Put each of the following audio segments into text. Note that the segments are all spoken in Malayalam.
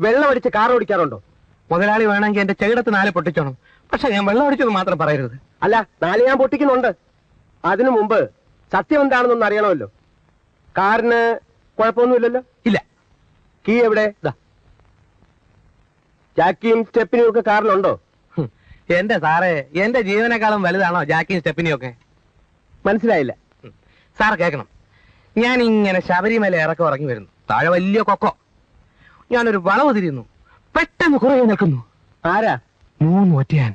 വെള്ളം അടിച്ച് കാർ ഓടിക്കാറുണ്ടോ? മുതലാളി വേണമെങ്കിൽ എന്റെ ചെകിടത്ത് 4 പൊട്ടിച്ചോണം. പക്ഷെ ഞാൻ വെള്ളം അടിച്ചത് മാത്രം പറയരുത്. അല്ല, 4 ഞാൻ പൊട്ടിക്കുന്നുണ്ട്. അതിനു മുമ്പ് സത്യം എന്താണെന്നൊന്ന് അറിയണമല്ലോ. കാറിന് കുഴപ്പമൊന്നുമില്ലല്ലോ? ഇല്ല. കീ എവിടെ? ജാക്കിയും സ്റ്റെപ്പിനും ഒക്കെ കാറിലുണ്ടോ? എന്റെ സാറേ, എന്റെ ജീവനേക്കാളും വലുതാണോ ജാക്കിയും സ്റ്റെപ്പിനും ഒക്കെ? മനസ്സിലായില്ല. സാർ കേൾക്കണം. ഞാൻ ഇങ്ങനെ ശബരിമല ഇറക്കം ഇറങ്ങി വരുന്നു. താഴെ വലിയ കൊക്കോ. ഞാനൊരു വളവ് തിരിയുന്നു. പെട്ടെന്ന് കുറേ നിൽക്കുന്നു. ആരാ? 3 ഒറ്റയാൻ.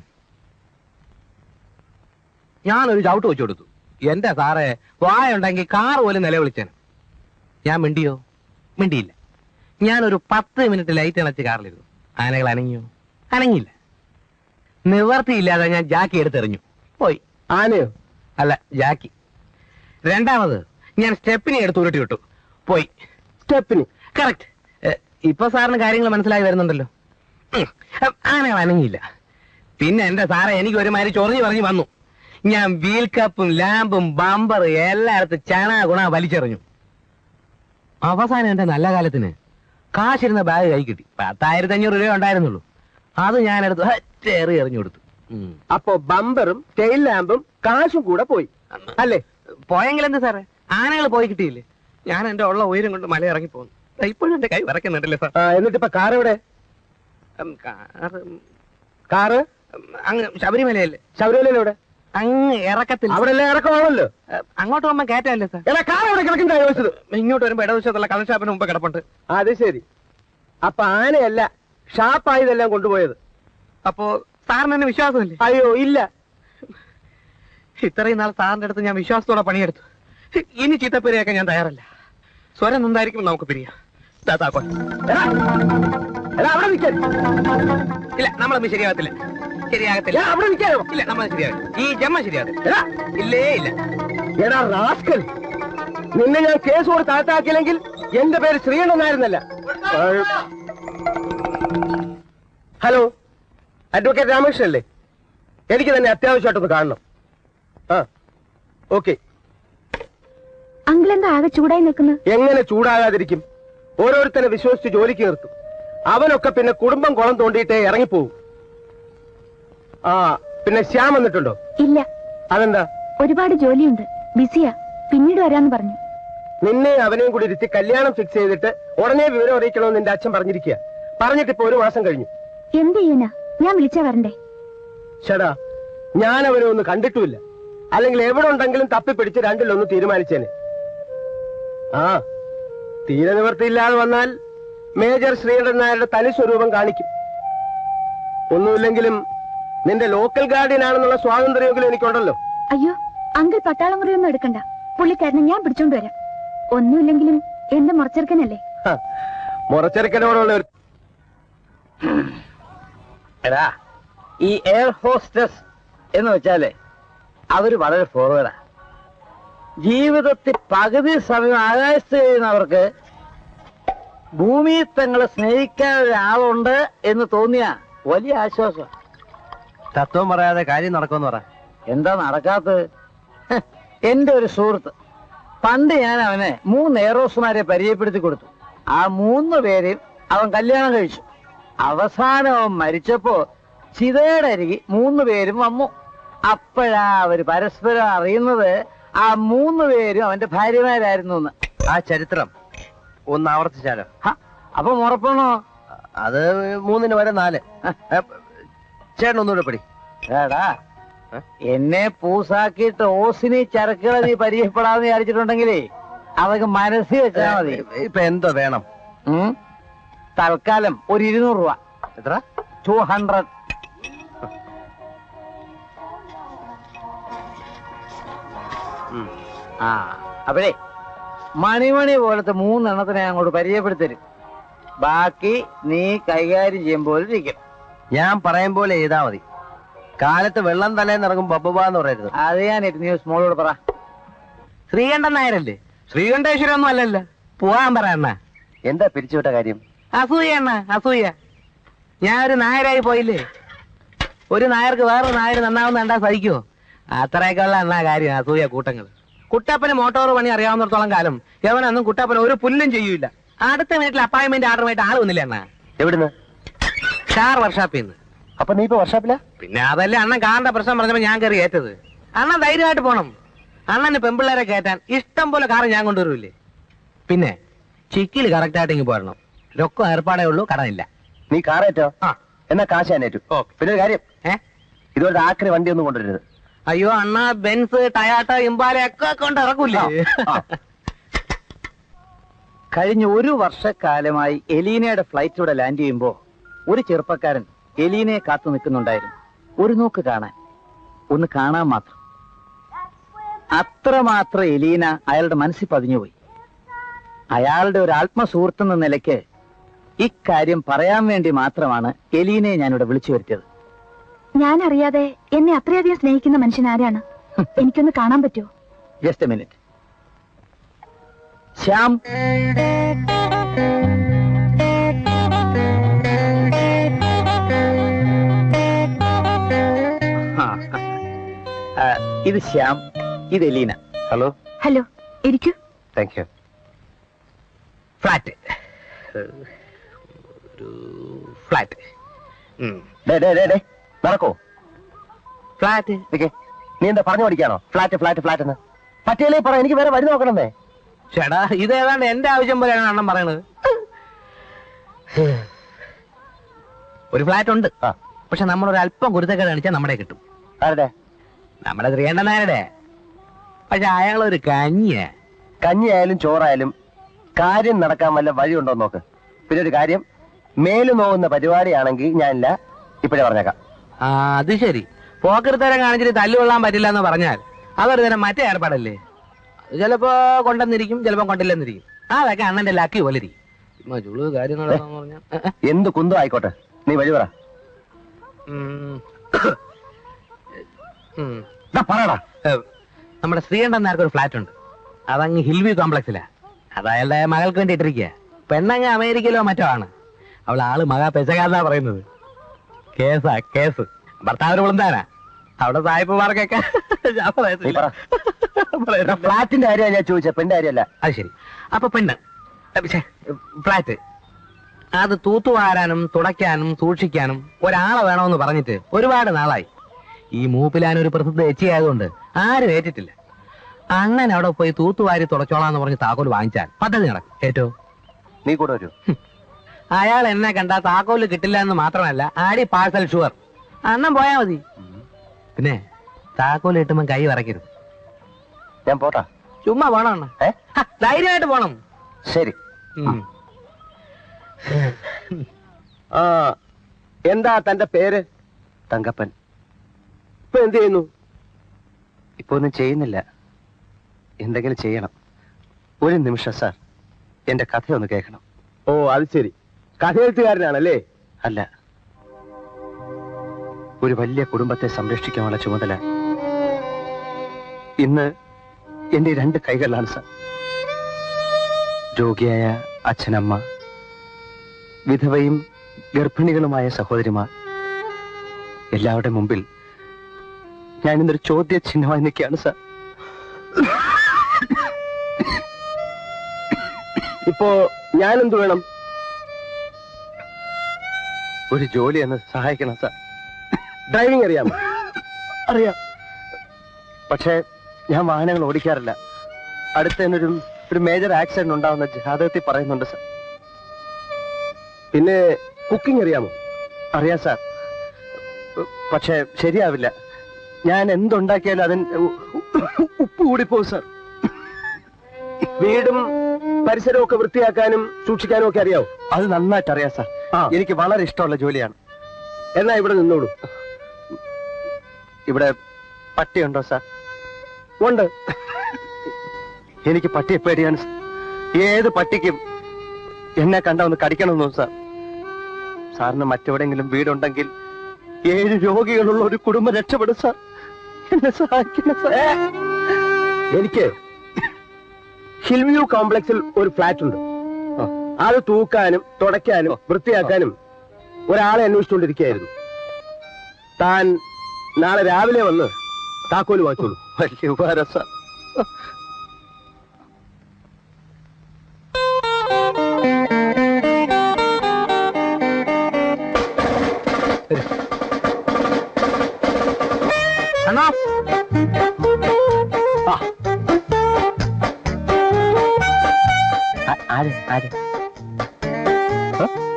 ഞാനൊരു ചവിട്ട് വെച്ചു കൊടുത്തു. എന്റെ സാറേ, വായുണ്ടെങ്കിൽ കാർ പോലും നിലവിളിച്ചേന്. ഞാൻ മിണ്ടിയോ? മിണ്ടിയില്ല. ഞാനൊരു 10 മിനിറ്റ് ലൈറ്റ് അണച്ച് കാറിലിരുന്നു. ആനകൾ അനങ്ങിയോ? അനങ്ങിയില്ല. നിവർത്തിയില്ലാതെ ഞാൻ ജാക്കി എടുത്തെറിഞ്ഞു. പോയി. ആനയോ? അല്ല, ജാക്കി. രണ്ടാമത് ഞാൻ സ്റ്റെപ്പിനെ എടുത്ത് ഉരുട്ടി വിട്ടു. പോയി. സ്റ്റെപ്പിന്? കറക്റ്റ്. ഇപ്പൊ സാറിന് കാര്യങ്ങൾ മനസ്സിലായി വരുന്നുണ്ടല്ലോ. ആനകൾ അനങ്ങിയില്ല. പിന്നെ എന്റെ സാറെ, എനിക്ക് ഒരുമാതിരി ചൊറിഞ്ഞു പറഞ്ഞു വന്നു. ഞാൻ വീൽ കപ്പും ലാമ്പും ബമ്പർ എല്ലായിടത്തും ചണ ഗുണ വലിച്ചെറിഞ്ഞു. അവസാനം എന്റെ നല്ല കാലത്തിന് കാശിരുന്ന ബാഗ് കൈ കിട്ടി. 10,500 രൂപ ഉണ്ടായിരുന്നുള്ളൂ. അത് ഞാനെടുത്ത് എറിഞ്ഞു കൊടുത്തു. അപ്പോ ബമ്പറും ടെയിൽ ലാമ്പും കാശും കൂടെ പോയി അല്ലേ? പോയെങ്കിൽ എന്ത് സാറേ, ആനകൾ പോയി കിട്ടിയില്ലേ? ഞാൻ എന്റെ ഉള്ള ഉയരം കൊണ്ട് മല ഇറങ്ങി പോകുന്നു. ഇപ്പോഴും എന്റെ കൈ വരയ്ക്കുന്നുണ്ടല്ലേ സാർ? എന്നിട്ട് ഇപ്പൊ കാർ എവിടെ? കാറ് അങ്ങ് ശബരിമലയല്ലേ? ശബരിമലയിൽ എവിടെ? അങ്ങ് ഇറക്കത്തിൽ. അവിടെ എല്ലാം ഇറക്കമാണല്ലോ. അങ്ങോട്ട് പോകുമ്പോ കയറ്റല്ലേ സാർ? കാർ എവിടെ കിടക്കണ്ടാ ചോദിച്ചത്? ഇങ്ങോട്ട് വരുമ്പോ ഇടവശത്തുള്ള കള്ളൻ ഷാപ്പിന് മുമ്പ് കിടപ്പുണ്ട്. അത് ശരി. അപ്പൊ ആനയല്ല, ഷാപ്പായതെല്ലാം കൊണ്ടുപോയത്. അപ്പോ സാറിന് എന്നെ വിശ്വാസമില്ലേ? അയ്യോ ഇല്ല. ഇത്രയും നാൾ സാറിന്റെ അടുത്ത് ഞാൻ വിശ്വാസത്തോടെ പണിയെടുത്തു. ഇനി ചീത്തപ്പേരെയൊക്കെ ഞാൻ തയ്യാറല്ല. സ്വരം എന്തായിരിക്കും നമുക്ക് പിരിയാം. അവിടെ നിൽക്കാൻ. ഇല്ല, നമ്മളൊന്നും ശരിയാകത്തില്ല. ശരിയാകത്തില്ല. അവിടെ നിൽക്കാനോ? ഇല്ല, നമ്മൾ ശരിയാകത്തില്ല. ഈ ജമ്മ ശരിയാകത്തില്ല. ഇല്ലേ ഇല്ല. എടാ റാസ്കൽ, നിന്നെ ഞാൻ കേസ് കൊടുത്ത് അകത്താക്കിയില്ലെങ്കിൽ എന്റെ പേര് ശ്രീകണ്ഠനായിരുന്നല്ല. ഹലോ, അഡ്വക്കേറ്റ് രാമകൃഷ്ണൻ അല്ലേ? എനിക്ക് തന്നെ അത്യാവശ്യമായിട്ടൊന്ന് കാണണം. ഓക്കെ. അങ്കിൾ എന്താ ആകെ ചൂടായി നിൽക്കുന്നത്? എങ്ങനെ ചൂടാകാതിരിക്കും? ഓരോരുത്തരെ വിശ്വസിച്ച് ജോലിക്ക് നിർത്തും. അവനൊക്കെ പിന്നെ കുടുംബം കുളം തോണ്ടിയിട്ടേ ഇറങ്ങിപ്പോവും. പിന്നെ ശ്യാം വന്നിട്ടുണ്ടോ? ഇല്ല. അതെന്താ? ഒരുപാട് ജോലിയുണ്ട്, ബിസിയാ. പിന്നീട് വരാന്ന് പറഞ്ഞു. നിന്നെ അവനെയും കൂടി ഇരുത്തി കല്യാണം ഫിക്സ് ചെയ്തിട്ട് ഉടനെ വിവരം അറിയിക്കണമെന്ന് നിന്റെ അച്ഛൻ പറഞ്ഞിരിക്കുക. പറഞ്ഞിട്ടിപ്പോ 1 മാസം കഴിഞ്ഞു. എന്ത് ചെയ്യാനാ? ഞാൻ വിളിച്ചാ വരണ്ടേ? ചേടാ, ഞാൻ അവനെ ഒന്ന് കണ്ടിട്ടുമില്ല. അല്ലെങ്കിൽ എവിടെ ഉണ്ടെങ്കിലും തപ്പിപ്പിടിച്ച് 2-1 തീരുമാനിച്ചേനെ. തീരെ നിവൃത്തിയില്ലാതെ വന്നാൽ മേജർ ശ്രീകണ്ഠൻ നായരുടെ തനി സ്വരൂപം കാണിക്കും. ഒന്നുമില്ലെങ്കിലും നിന്റെ ലോക്കൽ ഗാർഡിയൻ ആണെന്നുള്ള സ്വാതന്ത്ര്യമെങ്കിലും എനിക്കുണ്ടല്ലോ. അയ്യോ, അങ്കിൾ പട്ടാളം മുറിയൊന്നും എടുക്കണ്ട. പുള്ളിക്കാരനെ ഞാൻ പിടിച്ചോണ്ട് വരാം. ഒന്നുമില്ലെങ്കിലും എന്റെ മുറച്ചെറുക്കനല്ലേ? മുറച്ചെറുക്കനോടുള്ള എടാ, ഈ എയർ ഹോസ്റ്റസ് എന്ന് വെച്ചാലേ അവര് വളരെ ഫോർവേഡാ. ജീവിതത്തിൽ പകുതി സമയം ആകാശത്ത് കഴിയുന്നവർക്ക് ഭൂമിയിൽ തങ്ങളെ സ്നേഹിക്കാൻ ഒരാളുണ്ട് എന്ന് തോന്നിയ വലിയ ആശ്വാസം. തത്വം പറയാതെ കാര്യം നടക്കുമെന്ന് പറ. എന്താ നടക്കാത്തത്? എന്റെ ഒരു സുഹൃത്ത്, പണ്ട് ഞാൻ അവനെ 3 എയറോസ്മാരെ പരിചയപ്പെടുത്തി കൊടുത്തു. ആ 3 പേരെയും അവൻ കല്യാണം കഴിച്ചു. അവസാനം അവൻ മരിച്ചപ്പോ ചിതയുടെ അരികെ 3 പേരും വന്നു. അപ്പോഴാ അവര് പരസ്പരം അറിയുന്നത് ആ 3 പേരും അവന്റെ ഭാര്യമാരായിരുന്നു എന്ന്. ആ ചരിത്രം ഒന്ന് ആവർത്തിച്ചാലോ? അപ്പൊ ഉറപ്പാണോ? അത് 3 വരെ 4. ചേട്ടൻ ഒന്നുകൂടെ പടി. ഏടാ, എന്നെ പൂസാക്കിയിട്ട് ഓസിനി ചരക്കുകളെ നീ പരിചയപ്പെടാന്ന് വിചാരിച്ചിട്ടുണ്ടെങ്കിലേ അതൊക്കെ മനസ്സിൽ വെച്ചാ മതി. ഇപ്പൊ എന്തോ വേണം? തൽക്കാലം ഒരു 200 രൂപ. എത്ര? 200. അപ്പോഴേ മണിമണി പോലത്തെ 3 എണ്ണത്തിനെ അങ്ങോട്ട് പരിചയപ്പെടുത്തരും. ബാക്കി നീ കൈകാര്യം ചെയ്യുമ്പോൾ ഇരിക്കും. ഞാൻ പറയും പോലെ ചെയ്താ മതി. കാലത്ത് വെള്ളം തലേന്ന് ഇറങ്ങും ബബ്ബാന്ന് പറയരുത്. അത് ഞാൻ ന്യൂസ് മോളോട് പറ. ശ്രീകണ്ഠൻ നായരല്ലേ? ശ്രീകണ്ഠേശ്വരം ഒന്നും അല്ലല്ലോ. പോവാൻ പറയണ്ണ. എന്താ പിരിച്ചുവിട്ട കാര്യം? അസൂയ അണ്ണ, അസൂയ. ഞാൻ ഒരു നായരായി പോയില്ലേ. ഒരു നായർക്ക് വേറൊരു നായർ നന്നാവുന്ന കണ്ടാ സഹിക്കുവോ? അത്രയൊക്കെ ഉള്ള എന്നാ കാര്യം അസൂയ കൂട്ടങ്ങൾ. കുട്ടപ്പന് മോട്ടോർ പണി അറിയാവുന്നിടത്തോളം കാലം എവനൊന്നും കുട്ടപ്പന ഒരു പുല്ലും ചെയ്യൂല. അടുത്ത വീട്ടിൽ അപ്പോയിന്റ്മെന്റ് ആർഡറുമായിട്ട് ആൾ വന്നില്ല അണ്ണ. എവിടുന്ന്? കാർ വർഷാപ്പിൽ നിന്ന്. അപ്പൊ നീ ഇപ്പൊ വർഷാപ്പില? പിന്നെ അതല്ലേ അണ്ണൻ കാറിന്റെ പ്രശ്നം പറഞ്ഞപ്പോ ഞാൻ കയറി ഏറ്റത്. അണ്ണൻ ധൈര്യമായിട്ട് പോണം. അണ്ണന് പെമ്പിള്ളേരെ കയറ്റാൻ ഇഷ്ടം പോലെ കാറ് ഞാൻ കൊണ്ടുവരൂല്ലേ. പിന്നെ ചിക്കില് കറക്റ്റ് ആയിട്ട് ഇങ്ങ് പോരണം. രൊക്കം ഏർപ്പാടേ ഉള്ളൂ, കടമില്ല. നീ കാറേറ്റോ? ആ. എന്നാ കാശ് ഞാൻ ഏറ്റു. പിന്നെ ഒരു കാര്യം, ഇതുപോലത്തെ ആക്രി വണ്ടി ഒന്നും കൊണ്ടുവരരുത്. അയ്യോ അണ്ണ, ബെൻസ്, ടയാട്ട, ഇമ്പാല ഒക്കെ കൊണ്ട് ഇറക്കൂല്ലേ? കഴിഞ്ഞ 1 വർഷക്കാലമായി എലീനയുടെ ഫ്ലൈറ്റ് ഇവിടെ ലാൻഡ് ചെയ്യുമ്പോ ഒരു ചെറുപ്പക്കാരൻ എലീനയെ കാത്തു നിൽക്കുന്നുണ്ടായിരുന്നു. ഒരു നോക്ക് കാണാൻ, ഒന്ന് കാണാൻ മാത്രം. അത്രമാത്രം എലീന അയാളുടെ മനസ്സിൽ പതിഞ്ഞുപോയി. അയാളുടെ ഒരു ആത്മസുഹൃത്തെന്ന നിലയ്ക്ക് ഇക്കാര്യം പറയാൻ വേണ്ടി മാത്രമാണ് എലീനയെ ഞാനിവിടെ വിളിച്ചു വരുത്തിയത്. ഞാൻ അറിയാതെ എന്നെ അത്രയധികം സ്നേഹിക്കുന്ന മനുഷ്യൻ ആരാണ്? എനിക്കൊന്ന് കാണാൻ പറ്റുമോ? Just A minute. ശ്യാം, ഇത് ശ്യാം, ഇത് എലീന. ഹലോ. ഹലോ, ഇരിക്കൂ. Thank you. ഫ്ലാറ്റ് ഫ്ലാറ്റ് നടക്കോ? ഫ്ലാറ്റ്. നീ എന്താ പറഞ്ഞു പഠിക്കാണോ? ഫ്ലാറ്റ് ഫ്ലാറ്റ് ഫ്ലാറ്റ് എന്ന് പറ്റിയല്ലേ പറ. എനിക്ക് വേറെ വഴി നോക്കണമെന്നേ. ചേട്ടാ, ഇത് ഏതാണ്ട് എന്റെ ആവശ്യം പോലെയാണ് അണ്ണൻ പറയണത്. ഒരു ഫ്ലാറ്റ് ഉണ്ട്, പക്ഷെ നമ്മളൊരു അല്പം കുരുത്തക്കേട് കാണിച്ചാൽ നമ്മുടെ കിട്ടും. ആരുടെ? നമ്മുടെ ശ്രീകണ്ഠൻ നായരുടെ. പക്ഷെ അയാളൊരു കഞ്ഞിയായാലും ചോറായാലും കാര്യം നടക്കാൻ വല്ല വഴിയുണ്ടോ നോക്ക്. പിന്നെ ഒരു കാര്യം, മേല് നോവുന്ന പരിപാടിയാണെങ്കിൽ ഞാനില്ല, ഇപ്പഴേ പറഞ്ഞേക്കാം. അത് ശരി. പോക്കൃത്തരം കാണിച്ചിട്ട് തല്ലുകൊള്ളാൻ പറ്റില്ല എന്ന് പറഞ്ഞാൽ അതൊരു തരം മറ്റേ ഏർപ്പാടല്ലേ. അത് ചിലപ്പോ കൊണ്ടെന്നിരിക്കും, ചിലപ്പോ കൊണ്ടില്ലെന്നിരിക്കും. അതൊക്കെ അണ്ണന്റെ ലക്കി പോലെ ഇരിക്കും. എന്ത് കുന്തം ആയിക്കോട്ടെ, നീ വഴി പറ. പറയടാ. നമ്മുടെ ശ്രീകണ്ഠൻ നായർക്ക് ഒരു ഫ്ലാറ്റ് ഉണ്ട്. അതങ്ങ് ഹിൽവ്യൂ കോംപ്ലക്സിലാ. അത് അയാളുടെ മകൾക്ക് വേണ്ടി ഇട്ടിരിക്കുക. പെണ്ണങ്ങ് അമേരിക്കയിലോ മറ്റോ ആണ്. അവൾ ആള് മകാ പെശകാന്നാ പറയുന്നത്. കേസ് ഭർത്താവിന് വിളുന്താനാ. അവിടെ സായിപ്പുമാർക്കൊക്കെ ഫ്ലാറ്റിന്റെ കാര്യമാണ് ഞാൻ ചോദിച്ചത്, പെണ്ണിന്റെ കാര്യമല്ല. അത് ശരി. അപ്പൊ പെണ്ണ് ഫ്ലാറ്റ് അത് തൂത്തുവാരാനും തുടയ്ക്കാനും സൂക്ഷിക്കാനും ഒരാളെ വേണമെന്ന് പറഞ്ഞിട്ട് ഒരുപാട് നാളായി. ഈ മൂപ്പിലാനൊരു പ്രസിദ്ധ എച്ചിയായതുകൊണ്ട് ആരും ഏറ്റിട്ടില്ല. അണ്ണൻ അവിടെ പോയി തൂത്തുവാരി തുടച്ചോളാന്ന് പറഞ്ഞ് താക്കോൽ വാങ്ങിച്ചാൽ പദ്ധതി നടക്കും. ഏറ്റോ നീ കൂടെ വരൂ. അയാൾ എന്നെ കണ്ടാ താക്കോല് കിട്ടില്ല എന്ന് മാത്രമല്ല, ആടി പാഴ്സൽ ഷുവർ. അണ്ണൻ പോയാ മതി. പിന്നെ താക്കോല് കിട്ടുമ്പോ കൈ വറക്കരുത്. ഞാൻ പോട്ടാ. ചുമ്മാ പോണം അണ്ണ, ധൈര്യമായിട്ട് പോണം. ശരി. എന്താ തന്റെ പേര്? തങ്കപ്പൻ. ഇപ്പൊ എന്ത് ചെയ്യുന്നു? ഇപ്പൊ ഒന്നും ചെയ്യുന്നില്ല, എന്തെങ്കിലും ചെയ്യണം. ഒരു നിമിഷം സാർ, എന്റെ കഥയൊന്ന് കേൾക്കണം. ഓ അത് ശരി, കഥ എഴുത്തുകാരനാണല്ലേ? അല്ല, ഒരു വലിയ കുടുംബത്തെ സംരക്ഷിക്കാനുള്ള ചുമതല ഇന്ന് എന്റെ 2 കൈകളിലാണ് സാർ. രോഗിയായ അച്ഛനമ്മ, വിധവയും ഗർഭിണികളുമായ സഹോദരിമാർ, എല്ലാവരുടെ മുമ്പിൽ ഞാൻ ഇന്നൊരു ചോദ്യ ചിഹ്നമായി നിൽക്കുകയാണ് സാർ. ഇപ്പോ ഞാൻ എന്തു വേണം? ഒരു ജോലി എന്ന് സഹായിക്കണം സാർ. ഡ്രൈവിംഗ് അറിയാമോ? അറിയാം, പക്ഷേ ഞാൻ വാഹനങ്ങൾ ഓടിക്കാറില്ല. അടുത്ത തന്നെ ഒരു മേജർ ആക്സിഡന്റ് ഉണ്ടാവുന്ന ജാതകത്തിൽ പറയുന്നുണ്ട് സാർ. പിന്നെ കുക്കിംഗ് അറിയാമോ? അറിയാം സാർ, പക്ഷെ ശരിയാവില്ല. ഞാൻ എന്തുണ്ടാക്കിയാലും അതിന് ഉപ്പ് കൂടിപ്പോകും സാർ. വീടും പരിസരവും ഒക്കെ വൃത്തിയാക്കാനും സൂക്ഷിക്കാനും ഒക്കെ അറിയാവോ? അത് നന്നായിട്ട് അറിയാം സാർ. എനിക്ക് വളരെ ഇഷ്ടമുള്ള ജോലിയാണ്. എന്നാ ഇവിടെ നിന്നോളൂ. ഇവിടെ പട്ടിയുണ്ടോ സാർ? ഉണ്ട്. എനിക്ക് പട്ടിയെ പേടിയാണ്. ഏത് പട്ടിക്കും എന്നെ കണ്ട ഒന്ന് കടിക്കണമെന്നോ സാർ. സാറിന് മറ്റെവിടെങ്കിലും വീടുണ്ടെങ്കിൽ 7 രോഗികളുള്ള ഒരു കുടുംബം രക്ഷപ്പെടും സാർ. എന്നെ സഹായിക്കണം സാർ. എനിക്ക് ഹിൽവ്യൂ കോംപ്ലക്സിൽ ഒരു ഫ്ലാറ്റ് ഉണ്ട്. അത് തൂക്കാനും തുടയ്ക്കാനും വൃത്തിയാക്കാനും ഒരാളെ അന്വേഷിച്ചുകൊണ്ടിരിക്കുകയായിരുന്നു. താൻ നാളെ രാവിലെ വന്ന് താക്കോല് വാങ്ങിച്ചോളൂ. വലിയ ഉപകാരം സാർ.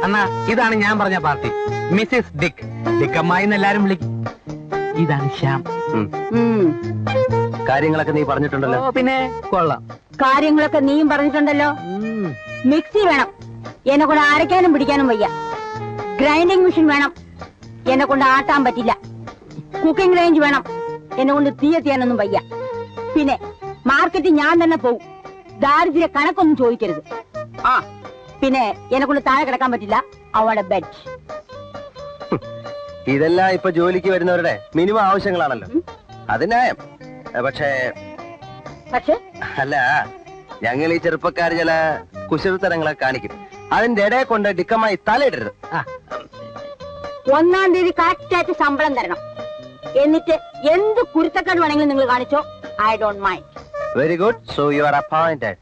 അണ്ണാ ഇതാണ് ഞാൻ പറഞ്ഞ പാർട്ടി. മിസ്സിസ് ഡിക്ക്, ഡിക്കമ്മായി എന്ന് എല്ലാരും വിളിക്കും. ഇതാണ് ശ്യാം. കാര്യങ്ങളൊക്കെ നീ പറഞ്ഞിട്ടുണ്ടല്ലോ. ഓ പിന്നെ കൊള്ളാം. കാര്യങ്ങളൊക്കെ നീയും പറഞ്ഞിട്ടുണ്ടല്ലോ. മിക്സി വേണം, എന്നെ കൊണ്ട് അരയ്ക്കാനും പിടിക്കാനും വയ്യ. ഗ്രൈൻഡിങ് മെഷീൻ വേണം, എന്നെ കൊണ്ട് ആട്ടാൻ പറ്റില്ല. കുക്കിംഗ് റേഞ്ച് വേണം, എന്നെ കൊണ്ട് തീ എത്തിയാനൊന്നും വയ്യ. പിന്നെ മാർക്കറ്റിൽ ഞാൻ തന്നെ പോവും. ദാരിദ്ര്യ കണക്കൊന്നും ചോദിക്കരുത്. ആ പിന്നെ എന്നെ കൊണ്ട് താഴെ കിടക്കാൻ പറ്റില്ല. അവിടെ ബെഡ്. ഇതെല്ലാം ഇപ്പൊ ജോലിക്ക് വരുന്നവരുടെ മിനിമം ആവശ്യങ്ങളാണല്ലോ. അത് ന്യായം. പക്ഷേ അല്ല, ഞങ്ങൾ ഈ ചെറുപ്പക്കാർ ചില കുശലത്തരങ്ങളൊക്കെ കാണിക്കും. അതിന്റെ ഇടയെ കൊണ്ട് ഡിക്കമായി തലയിടരുത്. 1-ാം തീയതി കറക്റ്റായിട്ട് ശമ്പളം തരണം. എന്നിട്ട് എന്ത് കുരുത്തക്കേട് വേണമെങ്കിലും നിങ്ങൾ കാണിച്ചോ. I don't mind. Very good. So you are appointed.